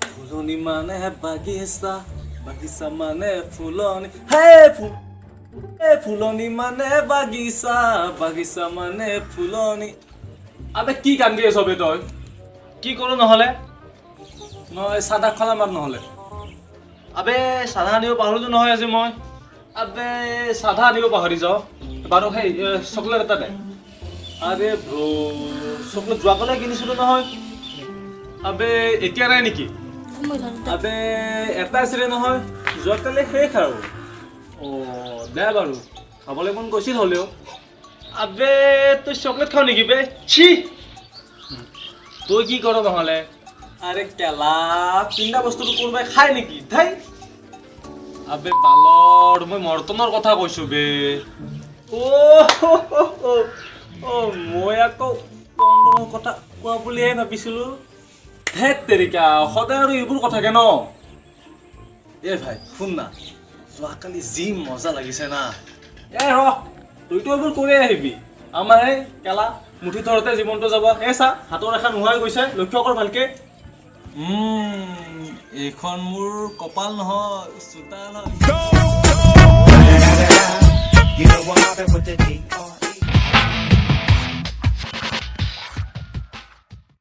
ফুলনি মানে বাগিচা বাগিচা মানে ফুলনি ফুলনি মানে বাগিচা বাগিচা মানে ফুলনি আবে কি গান দিয়ে চবে তই কি কৰো নহলে নহয় চাদা খলা মাত নহলে আবে চাধা আনিব পাহৰিলো নহয় আজি মই আবে চাধা আনিব পাহৰি যাওঁ বাৰু সেই চকলেট এটা দে আৰে ব্ৰ চকলেট যোৱাকালি কিনিছিলো নহয় আবে এতিয়া নাই নেকি আবে এটা আছিলে নহয় যোৱাকালি শেষ আৰু দে বাৰু খাবলৈ মন গৈছিল হ'লেও আবে তই চকলেট খাও নেকি বে ছি তই কি কৰ নহ'লে আৰে কেলা তিনিটা বস্তুটো কোনোবাই খায় নেকি ধাই আবে বালৰ মই মৰ্টনৰ কথা কৈছো বে মই আকৌ কণ্ডমৰ কথা কোৱা বুলিহে ভাবিছিলো ধেত তেৰিকা সদায় আৰু এইবোৰ কথাকে ন এ ভাই শুন না যোৱাকালি যি মজা লাগিছে না তইতো এইবোৰ কৰি আহিবি আমাৰ এই কেলা মুঠি ধৰতে জীৱনটো যাব চা হাতৰ ৰেখা নোহোৱাই গৈছে লক্ষ্য কৰ ভালকে এইখন মোৰ কপাল নহয় চোতাল হয়